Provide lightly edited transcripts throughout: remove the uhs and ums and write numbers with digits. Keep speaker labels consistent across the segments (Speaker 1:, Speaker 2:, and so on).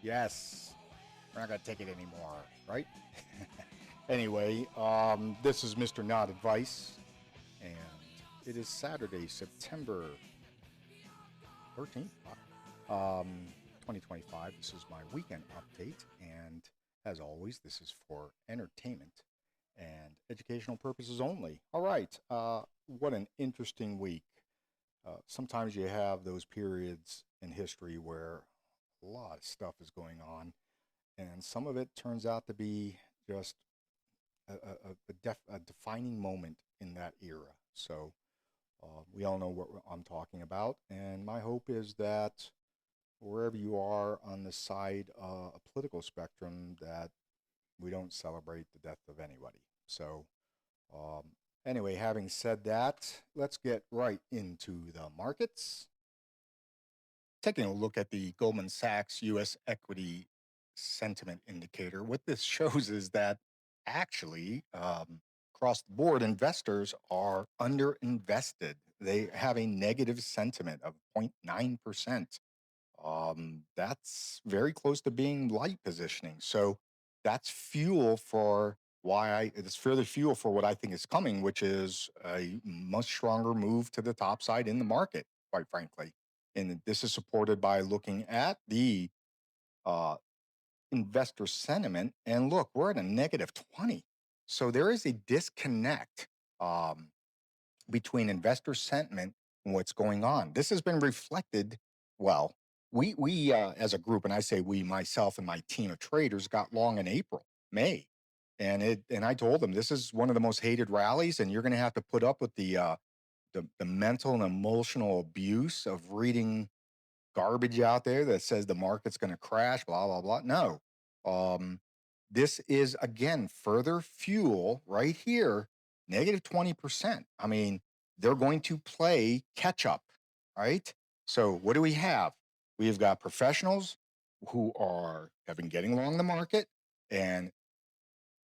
Speaker 1: Yes, we're not going to take it anymore, right? Anyway, this is Mr. Not Advice, and it is Saturday, September 13th, 2025. This is my weekend update, and as always, this is for entertainment and educational purposes only. All right, what an interesting week. Sometimes you have those periods in history where a lot of stuff is going on, and some of it turns out to be just a defining moment in that era. So we all know what I'm talking about, and my hope is that wherever you are on the side a political spectrum, that we don't celebrate the death of anybody. So um, anyway, having said that, let's get right into the markets. Taking a look at the Goldman Sachs U.S. equity sentiment indicator, what this shows is that actually, across the board, investors are underinvested. They have a negative sentiment of 0.9%. That's very close to being light positioning. So that's fuel for it's further fuel for what I think is coming, which is a much stronger move to the top side in the market, quite frankly. And this is supported by looking at the uh, investor sentiment. And look, we're at a negative 20. So there is a disconnect um, between investor sentiment and what's going on. This has been reflected. Well, we as a group, and I say we, myself and my team of traders, got long in April, May, and I told them this is one of the most hated rallies, and you're going to have to put up with the mental and emotional abuse of reading garbage out there that says the market's going to crash, blah blah blah. No, um, this is again further fuel right here, negative 20%. I mean, they're going to play catch up, right? So what do we have? We've got professionals who have been getting along the market, and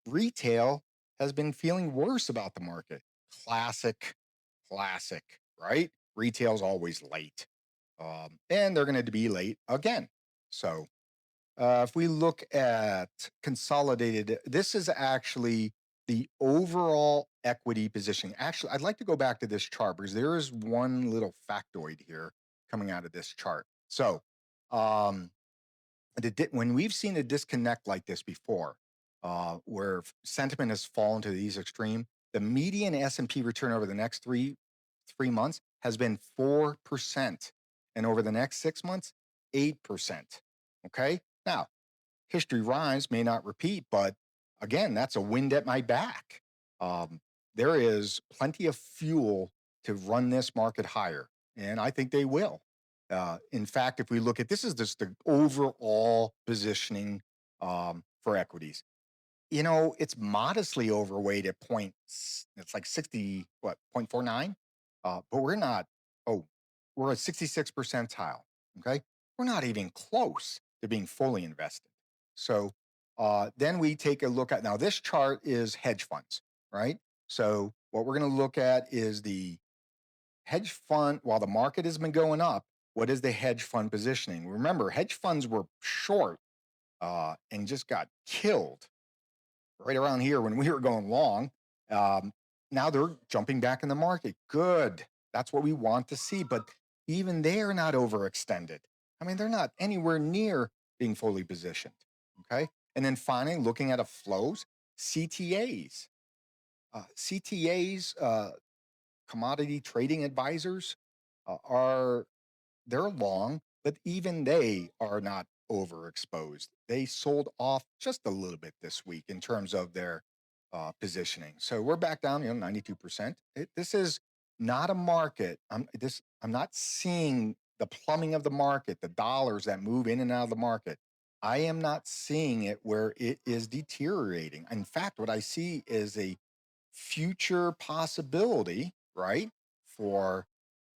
Speaker 1: retail has been feeling worse about the market. Classic, classic, right? Retail's always late. And they're going to be late again. So if we look at consolidated, this is actually the overall equity positioning. Actually, I'd like to go back to this chart because there is one little factoid here coming out of this chart. So um, when we've seen a disconnect like this before, where sentiment has fallen to these extreme, the median S&P return over the next three months has been 4%, and over the next 6 months, 8%. Okay, now history rhymes, may not repeat, but again, that's a wind at my back. Um, there is plenty of fuel to run this market higher, and I think they will. In fact, if we look at this, is just the overall positioning for equities. You know, it's modestly overweight at it's like 60, what, 0.49? But we're not, oh, we're at 66 percentile. Okay. We're not even close to being fully invested. So then we take a look at, now this chart is hedge funds, right? So what we're going to look at is the hedge fund, while the market has been going up, what is the hedge fund positioning? Remember, hedge funds were short and just got killed right around here when we were going long. Um, Now they're jumping back in the market. Good. That's what we want to see. But even they're not overextended. I mean, they're not anywhere near being fully positioned. Okay. And then finally, looking at a flows, CTAs. CTAs, commodity trading advisors, they're long, but even they are not overexposed. They sold off just a little bit this week in terms of their positioning. So we're back down, 92%. This is not a market. I'm not seeing the plumbing of the market, the dollars that move in and out of the market. I am not seeing it where it is deteriorating. In fact, what I see is a future possibility, right, for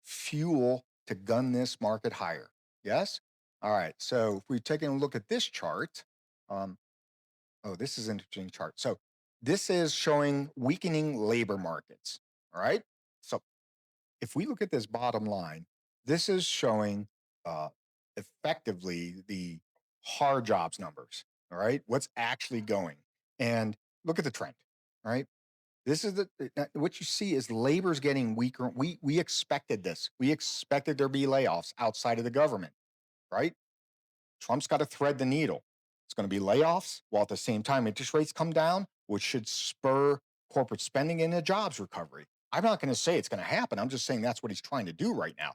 Speaker 1: fuel to gun this market higher. Yes? All right. So if we're taking a look at this chart, um, oh, this is an interesting chart. So this is showing weakening labor markets. All right. So if we look at this bottom line, this is showing uh, effectively the hard jobs numbers. All right. What's actually going? And look at the trend. All right. This is what you see is labor's getting weaker. We expected this. We expected there be layoffs outside of the government, right? Trump's got to thread the needle. It's going to be layoffs while at the same time interest rates come down, which should spur corporate spending and a jobs recovery. I'm not going to say it's going to happen. I'm just saying that's what he's trying to do right now.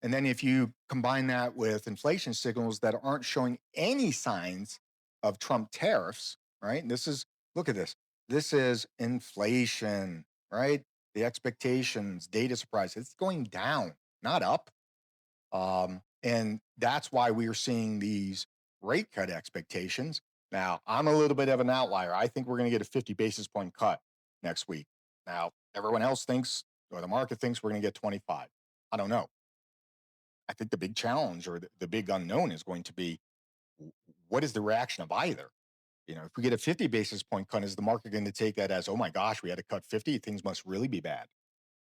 Speaker 1: And then if you combine that with inflation signals that aren't showing any signs of Trump tariffs, right? And this is, look at this. This is inflation, right? The expectations, data surprise, it's going down, not up. And that's why we are seeing these rate cut expectations. Now, I'm a little bit of an outlier. I think we're going to get a 50 basis point cut next week. Now, everyone else thinks, or the market thinks we're going to get 25. I don't know. I think the big challenge or the big unknown is going to be what is the reaction of either? You know, if we get a 50 basis point cut, is the market going to take that as, oh my gosh, we had to cut 50, things must really be bad?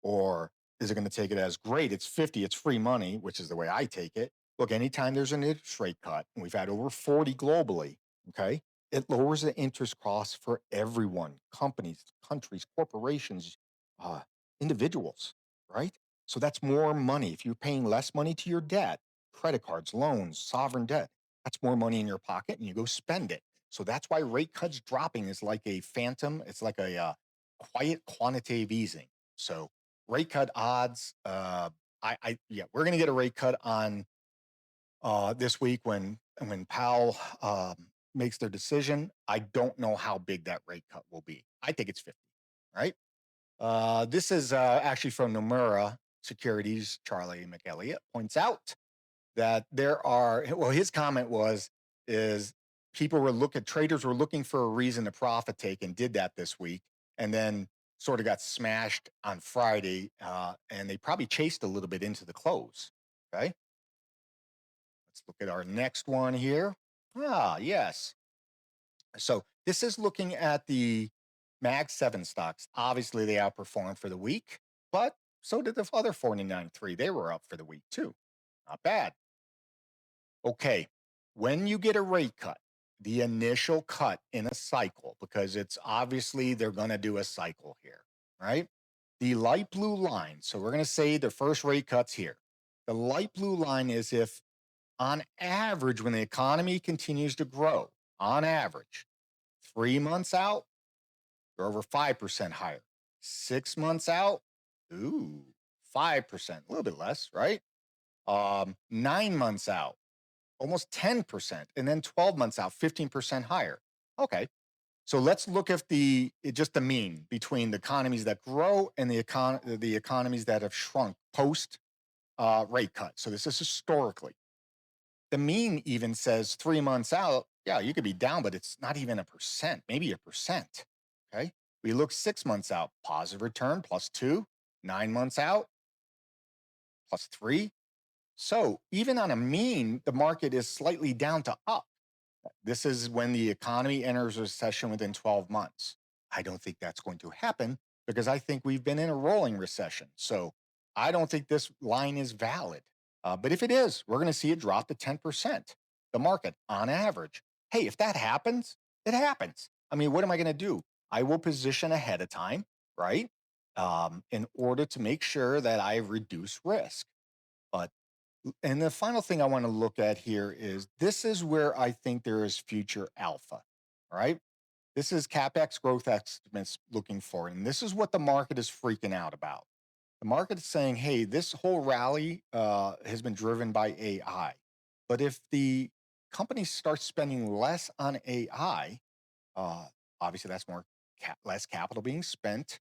Speaker 1: Or is it going to take it as, great, it's 50, it's free money, which is the way I take it. Look, anytime there's an interest rate cut, and we've had over 40 globally, okay, it lowers the interest costs for everyone, companies, countries, corporations, uh, individuals, right? So that's more money. If you're paying less money to your debt, credit cards, loans, sovereign debt, that's more money in your pocket and you go spend it. So that's why rate cuts dropping is like a phantom. It's like a quiet quantitative easing. So rate cut odds, yeah, we're going to get a rate cut on this week when Powell makes their decision. I don't know how big that rate cut will be. I think it's 50, right? This is actually from Nomura Securities. Charlie McElliott points out that there are, well, his comment is traders were looking for a reason to profit take and did that this week. And then sort of got smashed on Friday. And they probably chased a little bit into the close. Okay. Let's look at our next one here. Ah, yes. So this is looking at the Mag 7 stocks. Obviously, they outperformed for the week, but so did the other 49.3. They were up for the week too. Not bad. Okay, when you get a rate cut, the initial cut in a cycle, because it's obviously they're going to do a cycle here, right? The light blue line, so we're going to say the first rate cut's here. The light blue line is if, on average, when the economy continues to grow, on average, 3 months out, they're over 5% higher. 6 months out, ooh, 5%, a little bit less, right? 9 months out, almost 10%, and then 12 months out, 15% higher. Okay. So let's look at just the mean between the economies that grow and the economies that have shrunk post rate cut. So this is historically. The mean even says 3 months out, yeah, you could be down, but it's not even a percent, maybe a percent. Okay. We look 6 months out, positive return +2, 9 months out, +3. So even on a mean, the market is slightly down to up. This is when the economy enters a recession within 12 months. I don't think that's going to happen because I think we've been in a rolling recession. So I don't think this line is valid. But if it is, we're going to see it drop to 10%, the market on average. Hey, if that happens, it happens. I mean, what am I going to do? I will position ahead of time, right? In order to make sure that I reduce risk. But and the final thing I want to look at here is this is where I think there is future alpha. All right. This is CapEx growth estimates looking forward. And this is what the market is freaking out about. The market is saying, hey, this whole rally has been driven by AI. But if the companies start spending less on AI, uh, obviously that's less capital being spent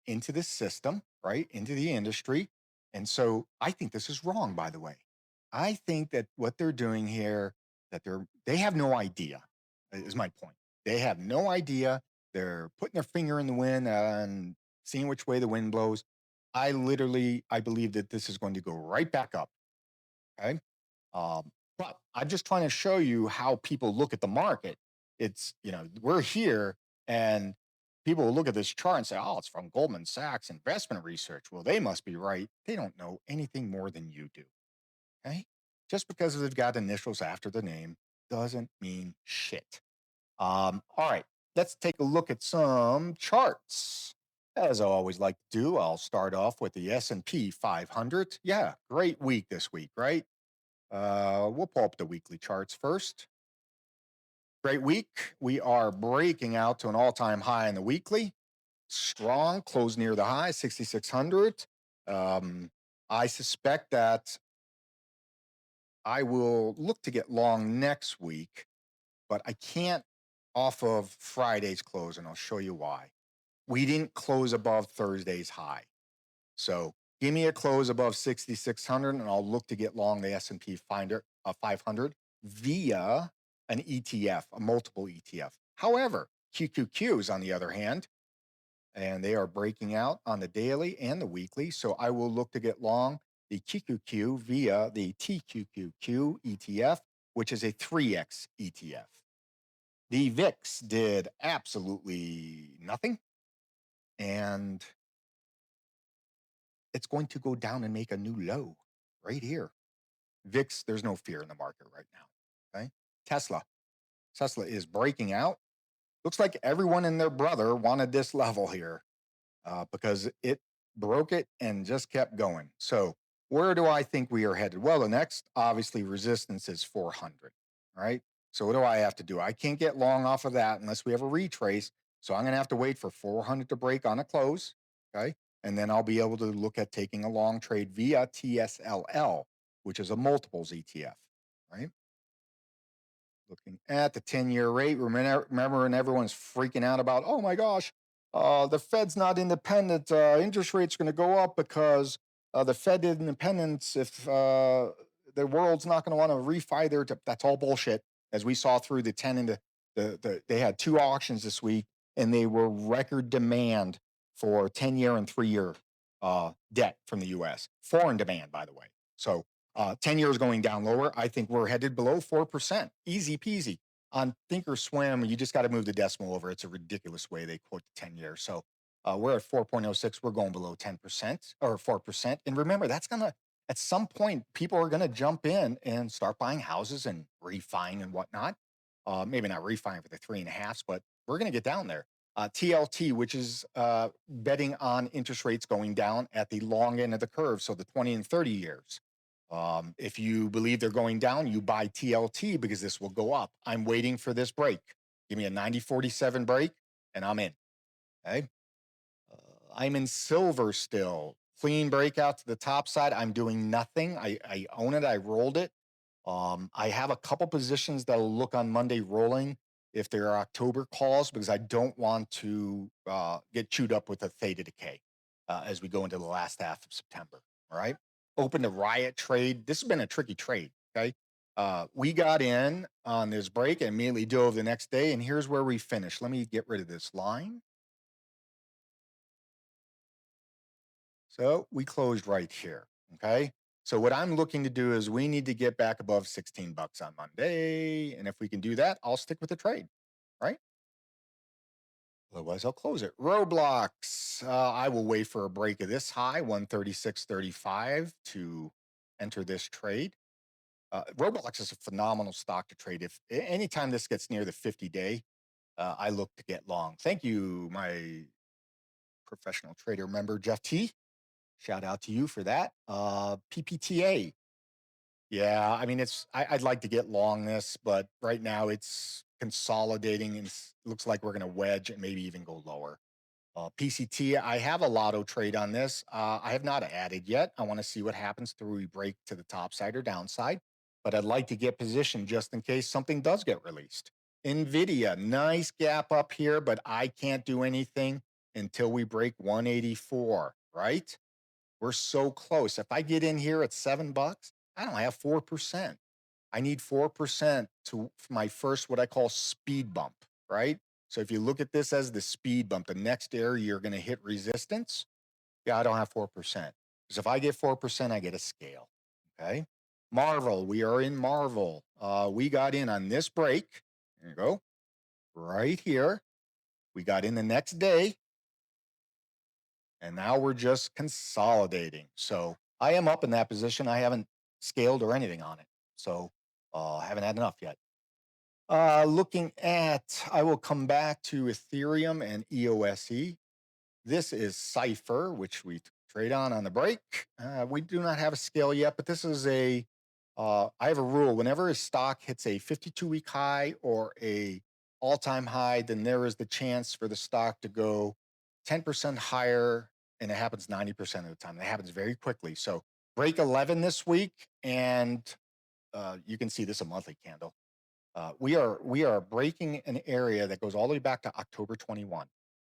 Speaker 1: into the system, right? Into the industry. And so I think this is wrong, by the way. I think that what they're doing here, that they have no idea, is my point. They have no idea. They're putting their finger in the wind and seeing which way the wind blows. I believe that this is going to go right back up. Okay. But I'm just trying to show you how people look at the market. It's, we're here and people will look at this chart and say, oh, it's from Goldman Sachs investment research. Well, they must be right. They don't know anything more than you do. Okay. Just because they've got initials after the name doesn't mean shit. All right, let's take a look at some charts. As I always like to do, I'll start off with the S&P 500. Yeah, great week this week, right? We'll pull up the weekly charts first. Great week. We are breaking out to an all-time high in the weekly. Strong, close near the high, 6,600. I suspect that I will look to get long next week, but I can't off of Friday's close, and I'll show you why. We didn't close above Thursday's high. So give me a close above 6,600 and I'll look to get long the S&P 500 via an ETF, a multiple ETF. However, QQQs on the other hand, and they are breaking out on the daily and the weekly. So I will look to get long the QQQ via the TQQQ ETF, which is a 3X ETF. The VIX did absolutely nothing. And it's going to go down and make a new low right here. VIX, there's no fear in the market right now. Okay. Tesla. Tesla is breaking out. Looks like everyone and their brother wanted this level here because it broke it and just kept going. So where do I think we are headed? Well, the next obviously resistance is 400. Right. So what do I have to do? I can't get long off of that unless we have a retrace. So I'm going to have to wait for 400 to break on a close. Okay. And then I'll be able to look at taking a long trade via TSLL, which is a multiples ETF. Right. Looking at the 10-year rate, remember when everyone's freaking out about, oh my gosh, the Fed's not independent. Interest rates are going to go up because the Fed independence, if the world's not going to want to refi their, that's all bullshit. As we saw through the 10 and they had two auctions this week and they were record demand for 10-year and 3-year debt from the US. Foreign demand, by the way. So 10 years going down lower. I think we're headed below 4%. Easy peasy. On Thinkorswim, you just got to move the decimal over. It's a ridiculous way they quote the 10 years. So we're at 4.06. We're going below 10% or 4%. And remember, that's going to, at some point, people are going to jump in and start buying houses and refining and whatnot. Maybe not refining for the 3.5s, but we're going to get down there. TLT, which is betting on interest rates going down at the long end of the curve. So the 20 and 30 years. If you believe they're going down, you buy TLT because this will go up. I'm waiting for this break. Give me a 90.47 break and I'm in. Okay. I'm in silver still. Clean breakout to the top side. I'm doing nothing. I own it. I rolled it. I have a couple positions that'll look on Monday rolling if there are October calls because I don't want to get chewed up with a theta decay as we go into the last half of September. All right. Open the riot trade. This has been a tricky trade. Okay. We got in on this break and immediately dove the next day. And here's where we finished. Let me get rid of this line. So we closed right here. Okay. So what I'm looking to do is we need to get back above 16 bucks on Monday. And if we can do that, I'll stick with the trade. Right. Otherwise, I'll close it. Roblox. I will wait for a break of this high, 136.35, to enter this trade. Roblox is a phenomenal stock to trade. If anytime this gets near the 50-day, I look to get long. Thank you, my professional trader member, Jeff T. Shout out to you for that. PPTA. Yeah, I mean, I'd like to get long this, but right now it's consolidating and looks like we're going to wedge and maybe even go lower. PCT, I have a lotto trade on this. I have not added yet. I want to see what happens through we break to the top side or downside, but I'd like to get positioned just in case something does get released. NVIDIA, nice gap up here, but I can't do anything until we break 184, right? We're so close. If I get in here at $7, I don't have 4%. I need 4% to my first, what I call speed bump, right? So if you look at this as the speed bump, the next area you're going to hit resistance. Yeah, I don't have 4%. Because if I get 4%, I get a scale. Okay. Marvel, we are in Marvel. We got in on this break. There you go. Right here. We got in the next day. And now we're just consolidating. So I am up in that position. I haven't scaled or anything on it. So I haven't had enough yet. Looking at, I will come back to Ethereum and EOSE. This is Cipher, which we trade on the break. We do not have a scale yet, but this is I have a rule. Whenever a stock hits a 52-week high or a all-time high, then there is the chance for the stock to go 10% higher, and it happens 90% of the time. It happens very quickly. So break 11 this week, and you can see this a monthly candle. We are breaking an area that goes all the way back to October 21.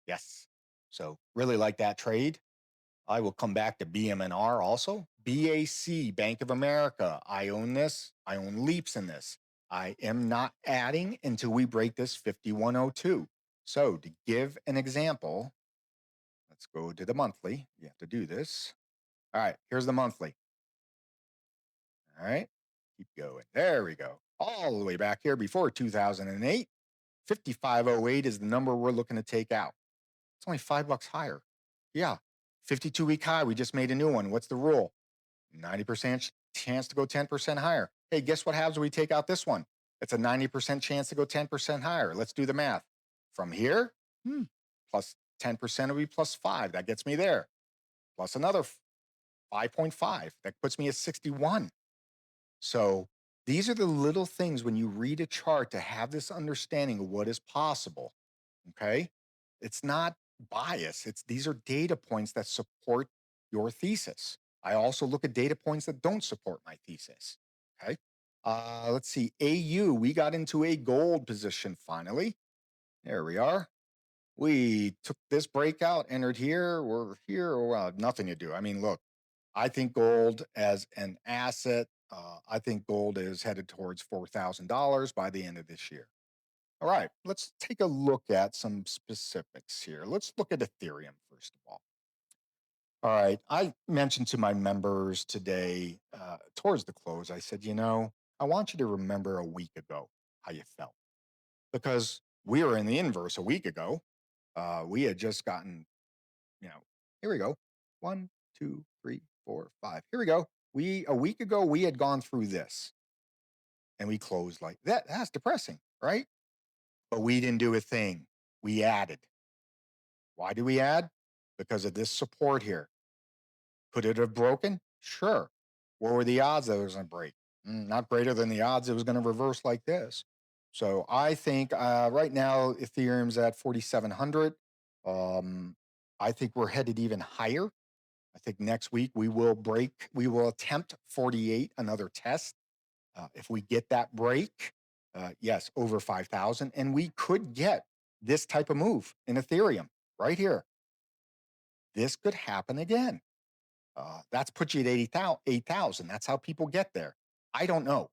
Speaker 1: Yes. So really like that trade. I will come back to BMNR also. BAC, Bank of America. I own this. I own leaps in this. I am not adding until we break this 5102. So to give an example, let's go to the monthly. You have to do this. All right, here's the monthly. All right, keep going. There we go. All the way back here before 2008. 5508 is the number we're looking to take out. It's only $5 higher. Yeah. 52-week high. We just made a new one. What's the rule? 90% chance to go 10% higher. Hey, guess what happens when we take out this one? It's a 90% chance to go 10% higher. Let's do the math. From here, plus 10% will be plus 5. That gets me there. Plus another 5.5. That puts me at 61. So these are the little things when you read a chart to have this understanding of what is possible. Okay. It's not bias. These are data points that support your thesis. I also look at data points that don't support my thesis. Okay. Let's see. AU, we got into a gold position finally. There we are. We took this breakout, entered here. We're here. Well, nothing to do. I mean, look, I think gold as an asset, I think gold is headed towards $4,000 by the end of this year. All right, let's take a look at some specifics here. Let's look at Ethereum first of all. All right, I mentioned to my members today, towards the close, I said, I want you to remember a week ago how you felt because we were in the inverse a week ago. We had just gotten, here we go. 1, 2, 3, 4, 5. Here we go. A week ago, we had gone through this and we closed like that. That's depressing, right? But we didn't do a thing. We added. Why do we add? Because of this support here. Could it have broken? Sure. What were the odds that it was going to break? Not greater than the odds it was going to reverse like this. So I think right now Ethereum's at 4,700. I think we're headed even higher. I think next week we will attempt 48, another test. If we get that break, yes, over 5,000, and we could get this type of move in Ethereum right here. This could happen again. That's put you at 8,000. That's how people get there. I don't know.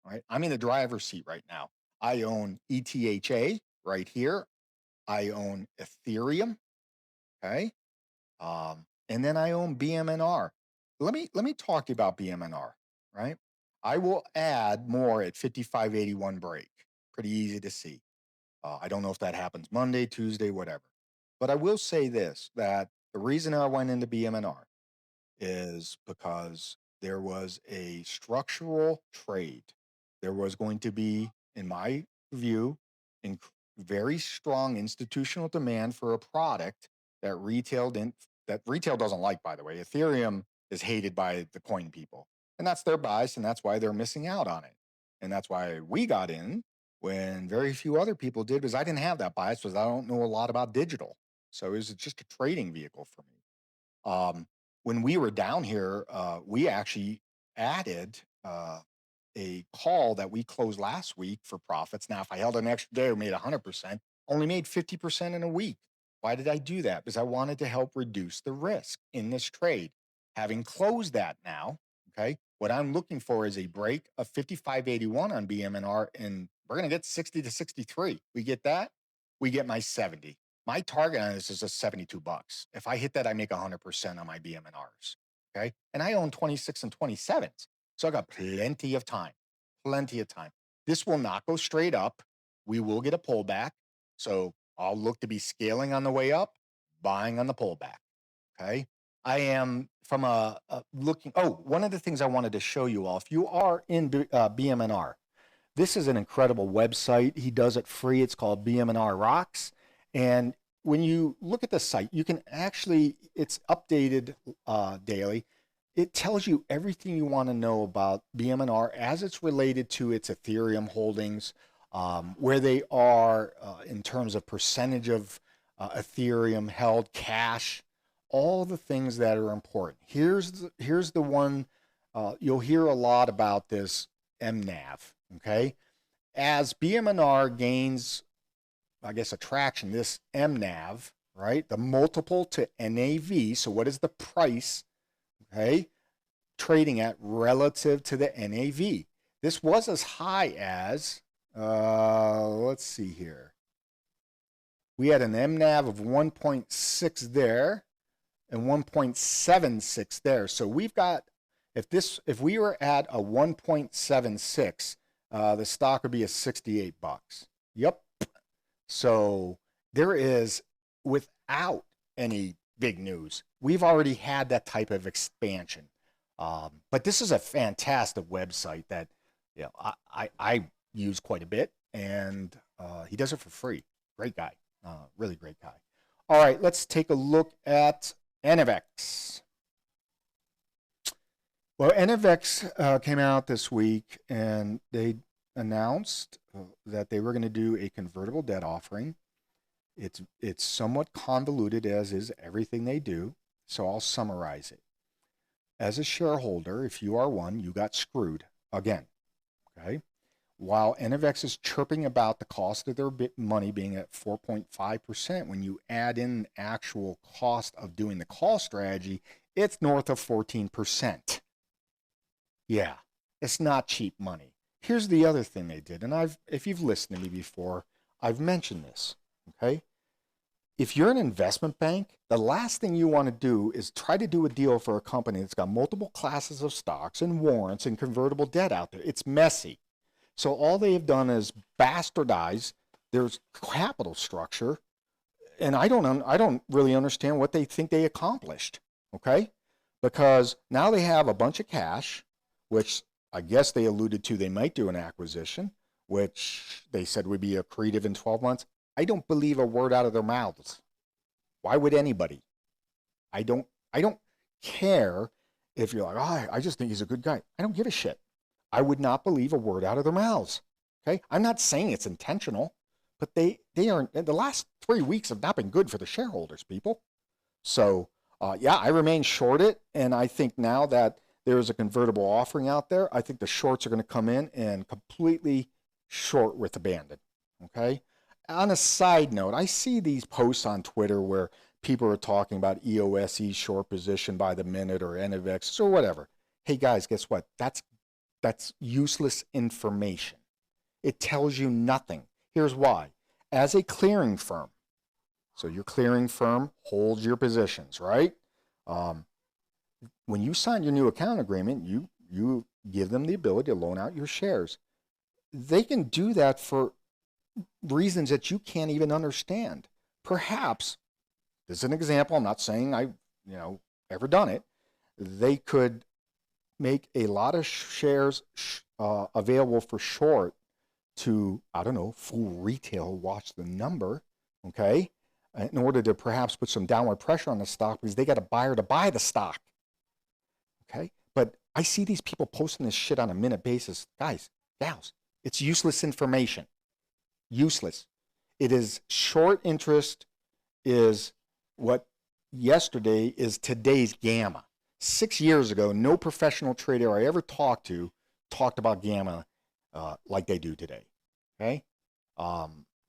Speaker 1: Right? I'm in the driver's seat right now. I own ETHA right here. I own Ethereum. Okay. And then I own BMNR. Let me talk to you about BMNR, right? I will add more at 5581 break. Pretty easy to see. I don't know if that happens Monday, Tuesday, whatever. But I will say this, that the reason I went into BMNR is because there was a structural trade. There was going to be, in my view, very strong institutional demand for a product that retail doesn't like, by the way. Ethereum is hated by the coin people, and that's their bias, and that's why they're missing out on it. And that's why we got in when very few other people did, because I didn't have that bias, because I don't know a lot about digital. So it was just a trading vehicle for me. When we were down here, we actually added a call that we closed last week for profits. Now, if I held an extra day, we made 100%, only made 50% in a week. Why did I do that? Because I wanted to help reduce the risk in this trade. Having closed that now, okay, what I'm looking for is a break of 5581 on BMNR, and we're going to get 60 to 63. We get that, we get my 70. My target on this is just $72. If I hit that, I make 100% on my BMNRs. Okay. And I own 26 and 27s. So I got plenty of time. Plenty of time. This will not go straight up. We will get a pullback. So I'll look to be scaling on the way up, buying on the pullback. Okay. I am from looking. Oh, one of the things I wanted to show you all, if you are in BMNR, This is an incredible website. He does it free. It's called BM&R Rocks. And when you look at the site, you can actually, it's updated daily. It tells you everything you want to know about BM&R as it's related to its Ethereum holdings, where they are in terms of percentage of Ethereum held, cash, all the things that are important. Here's the one, you'll hear a lot about this MNAV, okay? As BM&R gains, I guess, attraction, this MNAV, right? The multiple to NAV, so what is the price, okay, trading at relative to the NAV? This was as high as, let's see here. We had an MNAV of 1.6 there and 1.76 there. So we've got, if we were at a 1.76, the stock would be at 68 bucks. Yep. So there is, without any big news, we've already had that type of expansion. But this is a fantastic website that, you know, I use quite a bit, and he does it for free. Great guy. Really great guy. All right, let's take a look at ENVX. Well, ENVX came out this week, and they announced that they were going to do a convertible debt offering. It's somewhat convoluted, as is everything they do, so I'll summarize it. As a shareholder, if you are one, you got screwed again, okay? While ENVX is chirping about the cost of their money being at 4.5%, when you add in the actual cost of doing the call strategy, it's north of 14%. Yeah, it's not cheap money. Here's the other thing they did, and if you've listened to me before, I've mentioned this, okay? If you're an investment bank, the last thing you want to do is try to do a deal for a company that's got multiple classes of stocks and warrants and convertible debt out there. It's messy. So all they have done is bastardize their capital structure, and I don't really understand what they think they accomplished, okay? Because now they have a bunch of cash, which I guess they alluded to they might do an acquisition, which they said would be accretive in 12 months. I don't believe a word out of their mouths. Why would anybody? I don't care if you're like, oh, I just think he's a good guy. I don't give a shit. I would not believe a word out of their mouths. Okay, I'm not saying it's intentional, but they are. The last 3 weeks have not been good for the shareholders, people. So yeah, I remain short it, and I think now that there is a convertible offering out there, I think the shorts are going to come in and completely short with abandon. Okay. On a side note, I see these posts on Twitter where people are talking about EOSE short position by the minute or ENVX or whatever. Hey guys, guess what? That's useless information. It tells you nothing. Here's why. As a clearing firm, so your clearing firm holds your positions, right? When you sign your new account agreement, you give them the ability to loan out your shares. They can do that for reasons that you can't even understand. Perhaps, this is an example, I'm not saying I've ever done it, they could make a lot of shares available for short to, I don't know, full retail, watch the number, okay, in order to perhaps put some downward pressure on the stock because they got a buyer to buy the stock, okay? But I see these people posting this shit on a minute basis. Guys, gals, it's useless information. Useless. It is short interest is what yesterday is today's gamma. 6 years ago, no professional trader I ever talked to talked about gamma like they do today. Okay?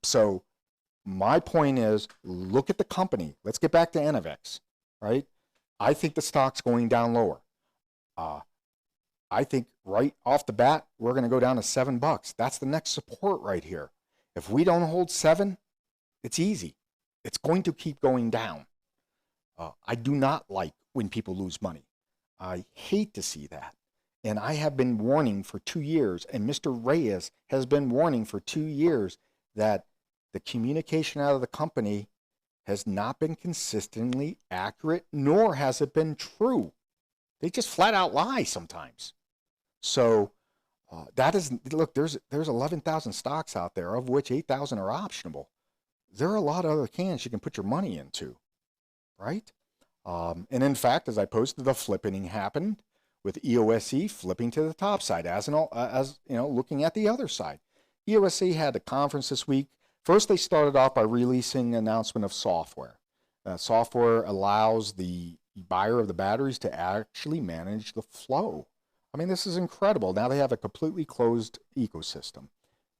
Speaker 1: So my point is, look at the company. Let's get back to ENVX, right? I think the stock's going down lower. I think right off the bat, we're going to go down to $7. That's the next support right here. If we don't hold 7, it's easy. It's going to keep going down. I do not like when people lose money. I hate to see that. And I have been warning for 2 years, and Mr. Reyes has been warning for 2 years that the communication out of the company has not been consistently accurate, nor has it been true. They just flat out lie sometimes. So That is, look, there's 11,000 stocks out there, of which 8,000 are optionable. There are a lot of other cans you can put your money into, right? And in fact, as I posted, the flipping happened with EOSE flipping to the top side, as you know, looking at the other side. EOSE had a conference this week. First, they started off by releasing an announcement of software. Software allows the buyer of the batteries to actually manage the flow. I mean, this is incredible. Now they have a completely closed ecosystem.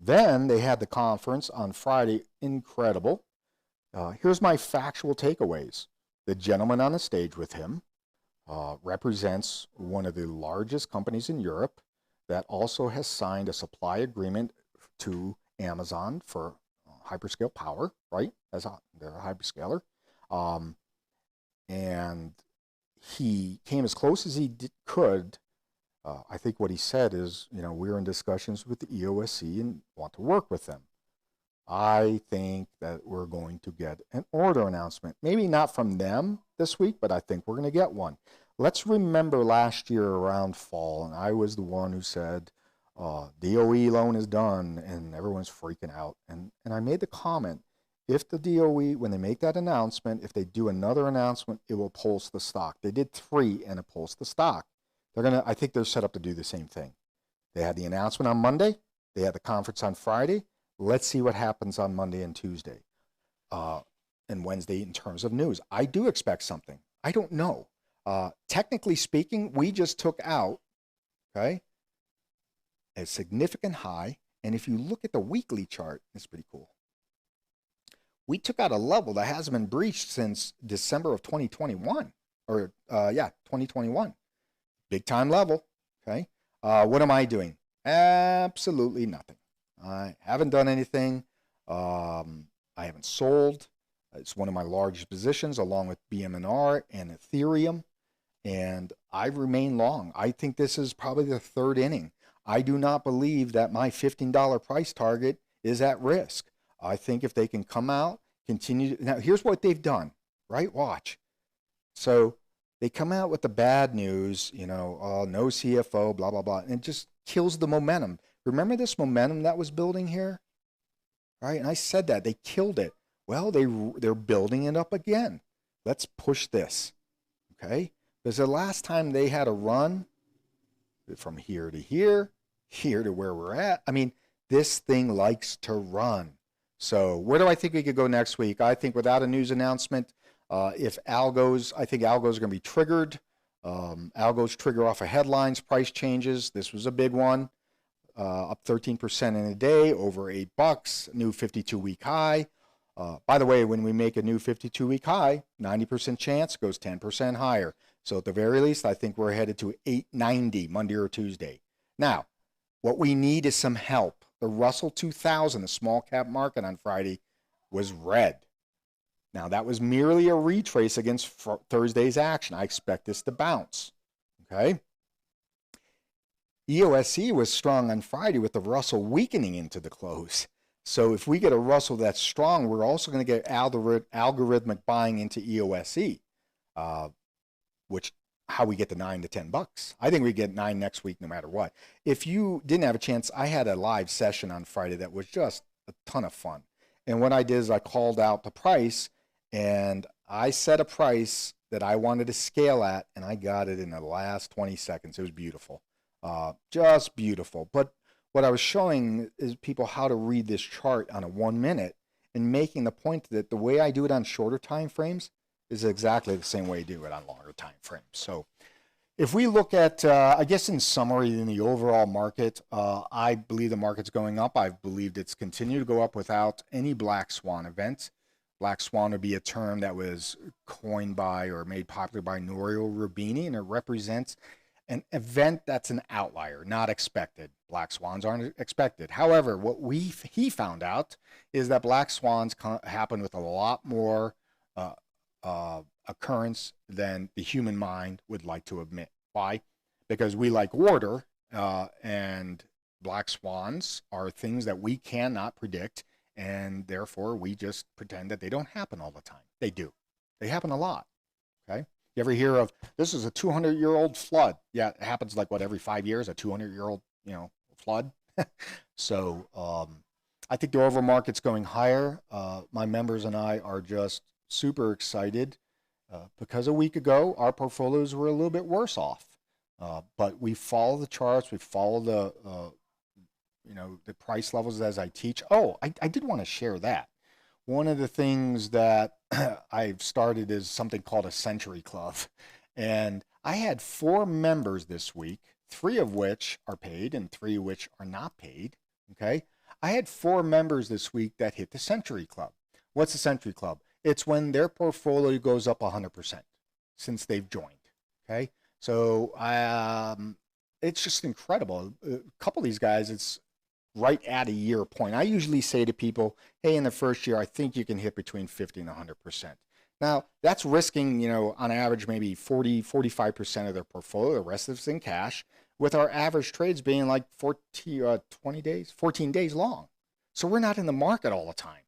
Speaker 1: Then they had the conference on Friday. Incredible. Here's my factual takeaways. The gentleman on the stage with him represents one of the largest companies in Europe that also has signed a supply agreement to Amazon for hyperscale power, right? They're a hyperscaler. And he came as close as he could. I think what he said is, you know, we're in discussions with the EOSE and want to work with them. I think that we're going to get an order announcement. Maybe not from them this week, but I think we're going to get one. Let's remember last year around fall, and I was the one who said, DOE loan is done, and everyone's freaking out. And I made the comment, if the DOE, when they make that announcement, if they do another announcement, it will pulse the stock. They did 3, and it pulsed the stock. I think they're set up to do the same thing. They had the announcement on Monday. They had the conference on Friday. Let's see what happens on Monday and Tuesday and Wednesday in terms of news. I do expect something. I don't know. Technically speaking, we just took out, okay, a significant high. And if you look at the weekly chart, it's pretty cool. We took out a level that hasn't been breached since December of 2021, or 2021. Big time level, okay? What am I doing? Absolutely nothing. I haven't done anything. I haven't sold. It's one of my largest positions along with BMNR and Ethereum, and I remain long. I think this is probably the 3rd inning. I do not believe that my $15 price target is at risk. I think if they can come out, continue. Now, here's what they've done, right? Watch. So they come out with the bad news, you know, no CFO, blah, blah, blah, and it just kills the momentum. Remember this momentum that was building here? Right? And I said that. They killed it. Well, they're building it up again. Let's push this, okay? Because the last time they had a run from here to here, here to where we're at, I mean, this thing likes to run. So where do I think we could go next week? I think without a news announcement, if algos, I think algos are going to be triggered. Algos trigger off of headlines, price changes. This was a big one. Up 13% in a day, over $8, new 52-week high. By the way, when we make a new 52-week high, 90% chance goes 10% higher. So at the very least, I think we're headed to 890 Monday or Tuesday. Now, what we need is some help. The Russell 2000, the small cap market on Friday, was red. Now, that was merely a retrace against Thursday's action. I expect this to bounce, okay? EOSE was strong on Friday with the Russell weakening into the close. So if we get a Russell that's strong, we're also going to get algorithmic buying into EOSE, which how we get the $9 to $10. I think we get 9 next week no matter what. If you didn't have a chance, I had a live session on Friday that was just a ton of fun. And what I did is I called out the price, and I set a price that I wanted to scale at, and I got it in the last 20 seconds. It was beautiful. Just beautiful. But what I was showing is people how to read this chart on a 1 minute and making the point that the way I do it on shorter time frames is exactly the same way I do it on longer time frames. So if we look at, I guess in summary, in the overall market, I believe the market's going up. I've believed it's continued to go up without any black swan event. Black swan would be a term that was coined by or made popular by Nouriel Roubini, and it represents an event that's an outlier, not expected. Black swans aren't expected. However, what he found out is that black swans happen with a lot more occurrence than the human mind would like to admit. Why? Because we like order, and black swans are things that we cannot predict, and therefore we just pretend that they don't happen all the time. They do. They happen a lot. Okay? You ever hear of, this is a 200-year-old flood? Yeah, it happens like, what, every 5 years, a 200-year-old, flood. So I think the overall market's going higher. My members and I are just super excited because a week ago our portfolios were a little bit worse off. But we follow the charts, we follow the the price levels as I teach. Oh, I did want to share that. One of the things that I've started is something called a Century Club. And I had 4 members this week, 3 of which are paid and 3 of which are not paid. Okay. I had 4 members this week that hit the Century Club. What's the Century Club? It's when their portfolio goes up 100% since they've joined. Okay. So it's just incredible. A couple of these guys, it's right at a year point. I usually say to people, hey, in the first year, I think you can hit between 50 and 100%. Now, that's risking, on average, maybe 40, 45% of their portfolio. The rest of it's in cash, with our average trades being like 14 days long. So we're not in the market all the time.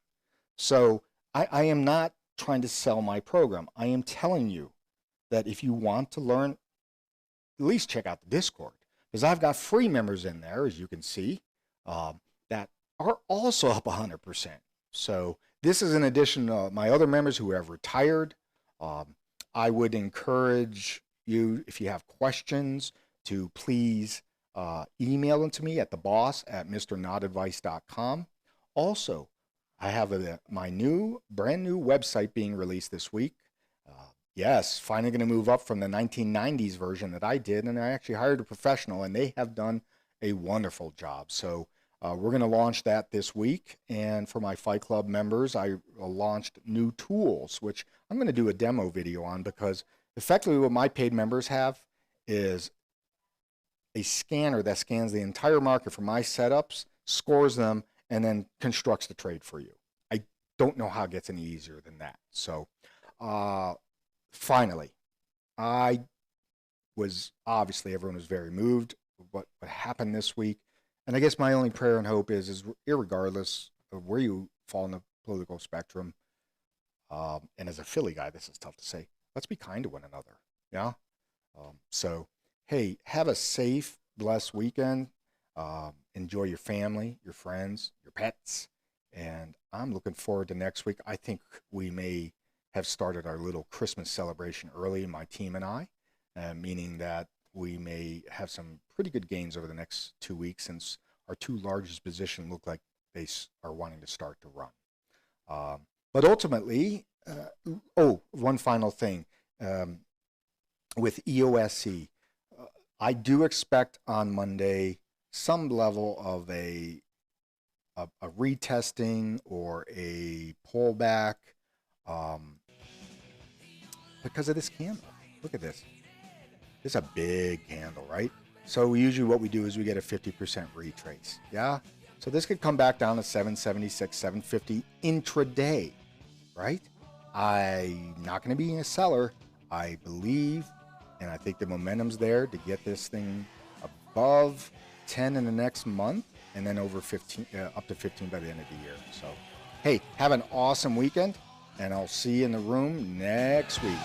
Speaker 1: So I am not trying to sell my program. I am telling you that if you want to learn, at least check out the Discord, because I've got free members in there, as you can see, that are also up 100%. So this is in addition to my other members who have retired. I would encourage you, if you have questions, to please email them to me at theboss@mrnotadvice.com. Also, I have my brand new website being released this week. Yes, finally going to move up from the 1990s version that I did, and I actually hired a professional, and they have done a wonderful job. So we're going to launch that this week. And for my Fight Club members, I launched new tools, which I'm going to do a demo video on, because effectively what my paid members have is a scanner that scans the entire market for my setups, scores them, and then constructs the trade for you. I don't know how it gets any easier than that. So finally, everyone was very moved what happened this week. And I guess my only prayer and hope is irregardless of where you fall in the political spectrum, and as a Philly guy, this is tough to say, let's be kind to one another. Yeah. So, hey, have a safe, blessed weekend. Enjoy your family, your friends, your pets. And I'm looking forward to next week. I think we may have started our little Christmas celebration early, my team and I, meaning that we may have some pretty good gains over the next 2 weeks, since our 2 largest positions look like they are wanting to start to run. But ultimately, one final thing. With EOSE, I do expect on Monday some level of a retesting or a pullback because of this candle. Look at this. It's a big candle, right? So usually what we do is we get a 50% retrace. Yeah? So this could come back down to 776, 750 intraday, right? I'm not going to be a seller. I believe, and I think the momentum's there to get this thing above 10 in the next month, and then over 15, up to 15 by the end of the year. So, hey, have an awesome weekend, and I'll see you in the room next week.